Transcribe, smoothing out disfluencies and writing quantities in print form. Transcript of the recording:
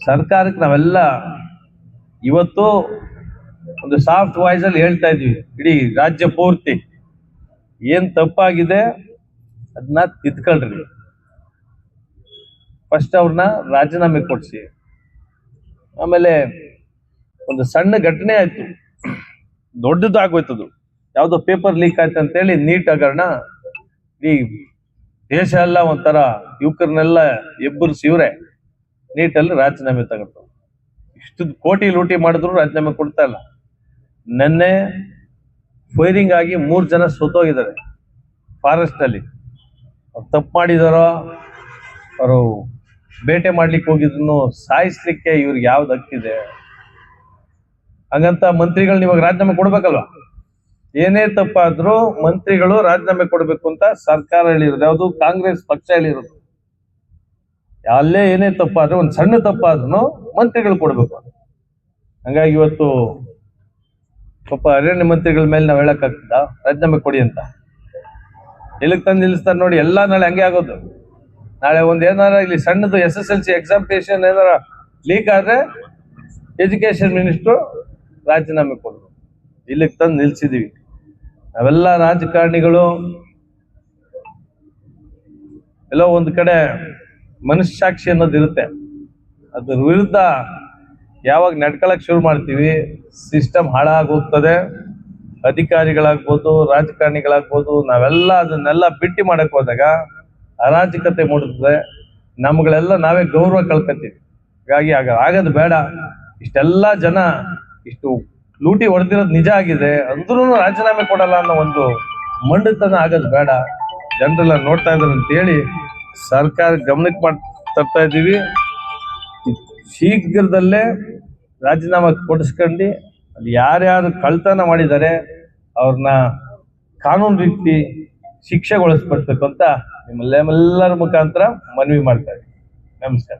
ಸರ್ಕಾರಕ್ಕೆ ನಾವೆಲ್ಲ ಇವತ್ತು ಒಂದು ಸಾಫ್ಟ್ ವಾಯ್ಸ್ ಅಲ್ಲಿ ಹೇಳ್ತಾ ಇದೀವಿ, ಇಡೀ ರಾಜ್ಯ ಪೂರ್ತಿ ಏನ್ ತಪ್ಪಾಗಿದೆ ಅದನ್ನ ತಿದ್ಕೊಳ್ರಿ. ಫಸ್ಟ್ ಅವ್ರನ್ನ ರಾಜೀನಾಮೆ ಕೊಡ್ಸಿ. ಆಮೇಲೆ ಒಂದು ಸಣ್ಣ ಘಟನೆ ಆಯ್ತು, ದೊಡ್ಡದಾಗೋಯ್ತದು, ಯಾವ್ದೋ ಪೇಪರ್ ಲೀಕ್ ಆಯ್ತು ಅಂತೇಳಿ ನೀಟ್ ಹಗರಣ ಈ ದೇಶ ಎಲ್ಲ ಒಂಥರ ಯುವಕರನ್ನೆಲ್ಲ ಎಬ್ಬರಿಸಿ ಇವ್ರೆ ನೀಟಲ್ಲಿ ರಾಜೀನಾಮೆ ತಗೊಂಡು ಇಷ್ಟು ಕೋಟಿ ಲೂಟಿ ಮಾಡಿದ್ರು ರಾಜೀನಾಮೆ ಕೊಡ್ತಾ ಇಲ್ಲ. ನೆನ್ನೆ ಫೈರಿಂಗ್ ಆಗಿ 3 ಜನ ಸತ್ತೋಗಿದ್ದಾರೆ ಫಾರೆಸ್ಟ್ ಅಲ್ಲಿ. ಅವ್ರು ತಪ್ಪು ಮಾಡಿದಾರೋ, ಅವರು ಬೇಟೆ ಮಾಡ್ಲಿಕ್ಕೆ ಹೋಗಿದ್ರು ಸಾಯಿಸ್ಲಿಕ್ಕೆ ಇವ್ರಿಗೆ ಯಾವ್ದು ಹಕ್ಕಿದೆ? ಹಾಗಂತ ಮಂತ್ರಿಗಳು ಇವಾಗ ರಾಜೀನಾಮೆ ಕೊಡ್ಬೇಕಲ್ವಾ? ಏನೇ ತಪ್ಪಾದ್ರೂ ಮಂತ್ರಿಗಳು ರಾಜೀನಾಮೆ ಕೊಡ್ಬೇಕು ಅಂತ ಸರ್ಕಾರ ಹೇಳಿರೋದು, ಯಾವುದು ಕಾಂಗ್ರೆಸ್ ಪಕ್ಷ ಹೇಳಿರೋದು. ಅಲ್ಲೇ ಏನೇ ತಪ್ಪಾದ್ರೂ, ಒಂದು ಸಣ್ಣ ತಪ್ಪಾದ್ರೂ ಮಂತ್ರಿಗಳು ಕೊಡ್ಬೇಕು. ಹಂಗಾಗಿ ಇವತ್ತು ಪಾಪ ಅರಣ್ಯ ಮಂತ್ರಿಗಳ ಮೇಲೆ ನಾವ್ ಹೇಳಕ್ಕಾಗ್ತದ ರಾಜೀನಾಮೆ ಕೊಡಿ ಅಂತ? ಎಲ್ಲಿಗೆ ತಂದು ನಿಲ್ಲಿಸ್ತಾರೆ ನೋಡಿ. ಎಲ್ಲ ನಾಳೆ ಹಂಗೆ ಆಗೋದು. ನಾಳೆ ಒಂದ್ ಏನಾರ ಇಲ್ಲಿ ಸಣ್ಣದು SSLC ಎಕ್ಸಾಮಿನೇಷನ್ ಏನಾರ ಲೀಕ್ ಆದ್ರೆ ಎಜುಕೇಶನ್ ಮಿನಿಸ್ಟ್ರು ರಾಜೀನಾಮೆ ಕೊಡೋದು. ಇಲ್ಲಿಗೆ ತಂದು ನಿಲ್ಸಿದೀವಿ. ನಾವೆಲ್ಲ ರಾಜಕಾರಣಿಗಳು ಎಲ್ಲೋ ಒಂದ್ ಕಡೆ ಮನಸ್ಸಾಕ್ಷಿ ಅನ್ನೋದು ಇರುತ್ತೆ. ಅದ್ರ ವಿರುದ್ಧ ಯಾವಾಗ ನಡ್ಕೊಳಕ್ ಶುರು ಮಾಡ್ತೀವಿ, ಸಿಸ್ಟಮ್ ಹಾಳಾಗಿ ಹೋಗ್ತದೆ. ಅಧಿಕಾರಿಗಳಾಗ್ಬೋದು, ರಾಜಕಾರಣಿಗಳಾಗ್ಬೋದು, ನಾವೆಲ್ಲ ಅದನ್ನೆಲ್ಲ ಬಿಟ್ಟು ಮಾಡಕ್ ಹೋದಾಗ ಅರಾಜಕತೆ ಮೂಡುತ್ತದೆ. ನಮ್ಗಳೆಲ್ಲ ನಾವೇ ಗೌರವ ಕಳ್ಕೊತೀವಿ. ಹಾಗಾಗಿ ಆಗೋದು ಬೇಡ. ಇಷ್ಟೆಲ್ಲ ಜನ ಇಷ್ಟು ಲೂಟಿ ಹೊಡೆದಿರೋದು ನಿಜ ಆಗಿದೆ, ಅಂದ್ರೂ ರಾಜೀನಾಮೆ ಕೊಡಲ್ಲ ಅನ್ನೋ ಒಂದು ಮಂಡತನ ಆಗೋದು ಬೇಡ. ಜನರೆಲ್ಲ ನೋಡ್ತಾ ಇದ್ದಾರೆ ಅಂತ ಹೇಳಿ ಸರ್ಕಾರ ಗಮನಕ್ಕೆ ತರ್ತಾ ಇದ್ದೀವಿ. ಶೀಘ್ರದಲ್ಲೇ ರಾಜೀನಾಮೆ ಕೊಡಿಸ್ಕೊಂಡು ಅಲ್ಲಿ ಯಾರ್ಯಾರು ಕಳ್ತನ ಮಾಡಿದ್ದಾರೆ ಅವ್ರನ್ನ ಕಾನೂನು ರೀತಿ ಶಿಕ್ಷೆಗೊಳಿಸ್ಪಡ್ಬೇಕು ಅಂತ ನಿಮ್ಮೆಲ್ಲರ ಮುಖಾಂತರ ಮನವಿ ಮಾಡ್ತಾ ಇದ್ದೀನಿ. ನಮಸ್ಕಾರ.